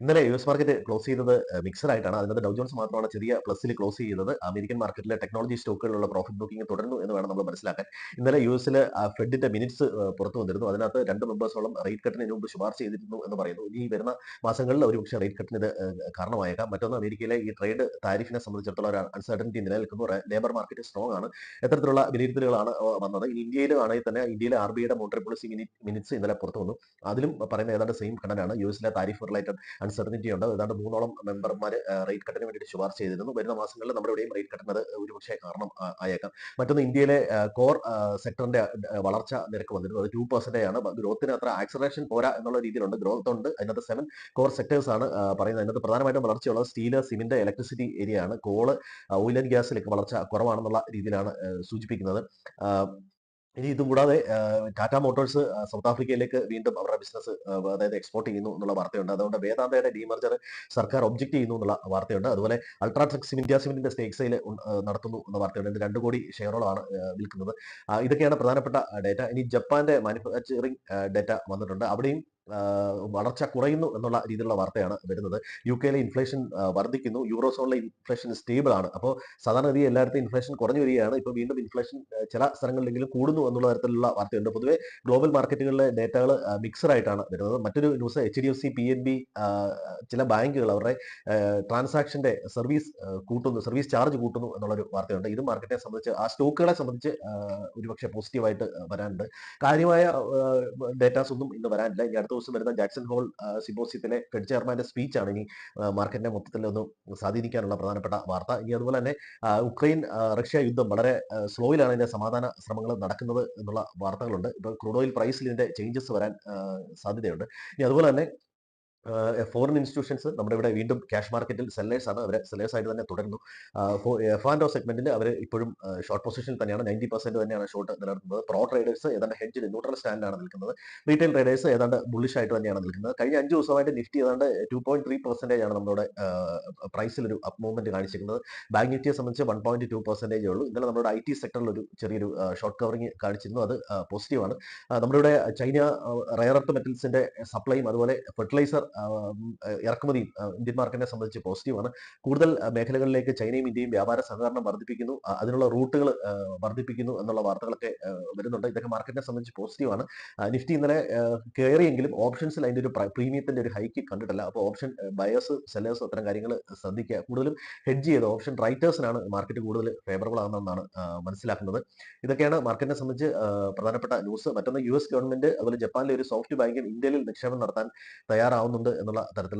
ഇന്നലെ US market close ചെയ്തത് mixed ആയിട്ടാണ്. അതിനകത്ത് ഡൗ ജോൺസ് മാത്രമാണ് ചെറിയ പ്ലസിൽ ക്ലോസ് ചെയ്തത്. അമേരിക്കൻ മാർക്കറ്റിലെ ടെക്നോളജി സ്റ്റോക്കുകളിലുള്ള പ്രോഫിറ്റ് ബുക്കിംഗ് തുടരുന്നു എന്ന് വേണം നമ്മൾ മനസ്സിലാക്കാൻ. ഇന്നലെ യുഎസിലെ ഫെഡിന്റെ മിനിറ്റ്സ് പുറത്തു വന്നിരുന്നു. അതിനകത്ത് 2 മെമ്പേഴ്സോളം റേറ്റ് കട്ടിന് മുമ്പ് ശുപാർശ ചെയ്തിരുന്നു എന്ന് പറയുന്നു. ഇനി വരുന്ന മാസങ്ങളിൽ ഒരുപക്ഷെ റേറ്റ് കട്ടിന് ഇത് കാരണമായേക്കാം. മറ്റൊന്ന്, അമേരിക്കയിലെ ഈ ട്രേഡ് താരിഫിനെ സംബന്ധിച്ചിടത്തോളം ഒരു അൺസർട്ടനിറ്റി നിലനിൽക്കുന്നു. ലേബർ മാർക്കറ്റ് സ്ട്രോങ് ആണ്. എത്തരത്തിലുള്ള വിലയിരുത്തലുകളാണ് വന്നത്. ഇനി ഇന്ത്യയിലും ആണെങ്കിൽ തന്നെ ഇന്ത്യയിലെ ആർബിഐയുടെ മോണിറ്ററി പോളിസി മിനിറ്റ്സ് ഇന്നലെ പുറത്തു വന്നു. അതിലും പറയുന്ന ഏതാണ്ട് സെയിം ഘടനയാണ്. യുഎസിലെ താരിഫ് റിലേറ്റഡ് അൺസർട്ടനിറ്റി ഉണ്ട്. ഏതാണ്ട് 3ഓളം മെമ്പർമാർ റേറ്റ് കട്ടിന് വേണ്ടിയിട്ട് ശുപാർശ ചെയ്തിരുന്നു. വരുന്ന മാസങ്ങളിൽ നമ്മുടെ ഇവിടെയും റേറ്റ് കട്ടുന്നത് ഒരുപക്ഷെ കാരണം ആയേക്കാം. മറ്റൊന്ന്, ഇന്ത്യയിലെ കോർ സെക്ടറിന്റെ വളർച്ച നിരക്ക് വന്നിരുന്നു. അത് 2% ആണ്. ഗ്രോത്തിന് അത്ര ആക്സലറേഷൻ പോരാ എന്നുള്ള രീതിയിലുണ്ട്. ഗ്രോത്ത് ഉണ്ട്. അതിനകത്ത് 7 കോർ സെക്ടേഴ്സ് ആണ് പറയുന്നത്. അതിനകത്ത് പ്രധാനമായിട്ടും വളർച്ചയുള്ളത് സ്റ്റീല്, സിമന്റ്, ഇലക്ട്രിസിറ്റി ഏരിയ ആണ്. കോള്, ഓയിൽ ആൻഡ് ഗ്യാസിലേക്ക് വളർച്ച കുറവാണെന്നുള്ള രീതിയിലാണ് സൂചിപ്പിക്കുന്നത്. ഇനി ഇതും കൂടാതെ ടാറ്റ മോട്ടോഴ്സ് സൗത്ത് ആഫ്രിക്കയിലേക്ക് വീണ്ടും അവരുടെ ബിസിനസ് അതായത് എക്സ്പോർട്ട് ചെയ്യുന്നു എന്നുള്ള വാർത്തയുണ്ട്. അതുകൊണ്ട് വേദാന്തയുടെ ഡീമർജർ സർക്കാർ ഒബ്ജക്ട് ചെയ്യുന്നു എന്നുള്ള വാർത്തയുണ്ട്. അതുപോലെ അൾട്രാടെക് ഇന്ത്യ സിമെന്റിന്റെ സ്റ്റേക്ക് സെയിൽ നടത്തുന്നു എന്ന വാർത്തയുണ്ട്. ഇത് 2 കോടി ഷെയറോളമാണ് വിൽക്കുന്നത്. ഇതൊക്കെയാണ് പ്രധാനപ്പെട്ട ഡേറ്റ. ഇനി ജപ്പാന്റെ മാനുഫാക്ചറിംഗ് ഡേറ്റ വന്നിട്ടുണ്ട്. അവിടെയും വളർച്ച കുറയുന്നു എന്നുള്ള രീതിയിലുള്ള വാർത്തയാണ് വരുന്നത്. യുകെയിലെ ഇൻഫ്ലേഷൻ വർദ്ധിക്കുന്നു. യൂറോ സോണിലെ ഇൻഫ്ലേഷൻ സ്റ്റേബിൾ ആണ്. അപ്പോൾ സാധാരണഗതിയിൽ എല്ലായിടത്തും ഇൻഫ്ലേഷൻ കുറഞ്ഞു വരികയാണ്. ഇപ്പോൾ വീണ്ടും ഇൻഫ്ലേഷൻ ചില സ്ഥലങ്ങളിലെങ്കിലും കൂടുന്നു എന്നുള്ള തരത്തിലുള്ള വാർത്തയുണ്ട്. പൊതുവെ ഗ്ലോബൽ മാർക്കറ്റുകളിലെ ഡേറ്റകൾ മിക്സഡ് ആയിട്ടാണ് വരുന്നത്. മറ്റൊരു ന്യൂസ്, HDFC, PNB, ചില ബാങ്കുകൾ അവരുടെ ട്രാൻസാക്ഷന്റെ സർവീസ് ചാർജ് കൂട്ടുന്നു എന്നുള്ളൊരു വാർത്തയുണ്ട്. ഇത് മാർക്കറ്റിനെ സംബന്ധിച്ച്, ആ സ്റ്റോക്കുകളെ സംബന്ധിച്ച് ഒരുപക്ഷെ പോസിറ്റീവായിട്ട് വരാനുണ്ട്. കാര്യമായ ഡേറ്റാസ് ഒന്നും ഇന്ന് വരാനില്ല. ഇനി അടുത്ത ദിവസം വരുന്ന ജാക്സൺ ഹോൾ സിമ്പോസിയത്തിലെ ഫെഡ് ചെയർമാന്റെ സ്പീച്ചാണ് ഇനി മാർക്കറ്റിനെ മൊത്തത്തിൽ ഒന്ന് സ്വാധീനിക്കാനുള്ള പ്രധാനപ്പെട്ട വാർത്ത. ഇനി അതുപോലെ തന്നെ ഉക്രൈൻ റഷ്യ യുദ്ധം വളരെ സ്ലോയിലാണ് ഇതിന്റെ സമാധാന ശ്രമങ്ങൾ നടക്കുന്നത് എന്നുള്ള വാർത്തകളുണ്ട്. ഇപ്പോൾ ക്രൂഡ് ഓയിൽ പ്രൈസിൽ ഇതിന്റെ ചേഞ്ചസ് വരാൻ സാധ്യതയുണ്ട്. ഇനി അതുപോലെ തന്നെ ഫോറിൻ ഇൻസ്റ്റിറ്റ്യൂഷൻസ് നമ്മുടെ ഇവിടെ വീണ്ടും ക്യാഷ് മാർക്കറ്റിൽ സെല്ലേഴ്സ് ആണ്. അവർ സെല്ലേഴ്സ് ആയിട്ട് തന്നെ തുടരുന്നു. എഫ് ആൻഡ് ഒ സെഗ്മെന്റിൽ അവർ ഇപ്പോഴും ഷോർട്ട് പൊസിഷനിൽ തന്നെയാണ്. 90% തന്നെയാണ് ഷോർട്ട് നിലനിർത്തുന്നത്. പ്രോ ട്രേഡേഴ്സ് ഏതാണ്ട് ഹെഡ്ജിൽ ന്യൂട്രൽ സ്റ്റാൻഡിലാണ് നിൽക്കുന്നത്. റീറ്റെയിൽ ട്രേഡേഴ്സ് ഏതാണ്ട് ബുള്ളിഷ് ആയിട്ട് തന്നെയാണ് നിൽക്കുന്നത്. കഴിഞ്ഞ 5 ദിവസമായിട്ട് നിഫ്റ്റി ഏതാണ്ട് 2.3% ആണ് നമ്മുടെ പ്രൈസിൽ ഒരു അപ്പ് മൂവ്മെന്റ് കാണിച്ചിരിക്കുന്നത്. ബാങ്ക് നിഫ്റ്റിയെ സംബന്ധിച്ച് 1.2% ഉള്ളൂ. ഇന്നലെ നമ്മുടെ IT സെക്ടറിൽ ഒരു ചെറിയൊരു ഷോർട്ട് കവറിംഗ് കാണിച്ചിരുന്നു. അത് പോസിറ്റീവാണ്. നമ്മുടെ ഇവിടെ ചൈന റയർ എർത്ത് മെറ്റൽസിന്റെ സപ്ലൈയും അതുപോലെ ഫെർട്ടിലൈസർ ഇറക്കുമതിയും ഇന്ത്യൻ മാർക്കറ്റിനെ സംബന്ധിച്ച് പോസിറ്റീവാണ്. കൂടുതൽ മേഖലകളിലേക്ക് ചൈനയും ഇന്ത്യയും വ്യാപാര സഹകരണം വർദ്ധിപ്പിക്കുന്നു, അതിനുള്ള റൂട്ടുകൾ വർദ്ധിപ്പിക്കുന്നു എന്നുള്ള വാർത്തകളൊക്കെ വരുന്നുണ്ട്. ഇതൊക്കെ മാർക്കറ്റിനെ സംബന്ധിച്ച് പോസിറ്റീവാണ്. നിഫ്റ്റി ഇന്നലെ കയറിയെങ്കിലും ഓപ്ഷൻസിൽ അതിന്റെ ഒരു പ്രീമിയത്തിന്റെ ഒരു ഹൈക്ക് കണ്ടിട്ടില്ല. അപ്പോൾ ഓപ്ഷൻ ബയേഴ്സ്, സെല്ലേഴ്സ് അത്തരം കാര്യങ്ങൾ ശ്രദ്ധിക്കുക. കൂടുതലും ഹെഡ്ജ് ചെയ്ത് ഓപ്ഷൻ റൈറ്റേഴ്സിനാണ് മാർക്കറ്റ് കൂടുതൽ ഫേവറബിൾ ആകുന്നതെന്നാണ് മനസ്സിലാക്കുന്നത്. ഇതൊക്കെയാണ് മാർക്കറ്റിനെ സംബന്ധിച്ച് പ്രധാനപ്പെട്ട ന്യൂസ്. മറ്റൊന്ന്, US ഗവൺമെന്റ് അതുപോലെ ജപ്പാനിലെ ഒരു സോഫ്റ്റ് ബാങ്ക് ഇന്ത്യയിൽ നിക്ഷേപം നടത്താൻ തയ്യാറാവുന്നുണ്ട് എന്നുള്ള തരത്തിൽ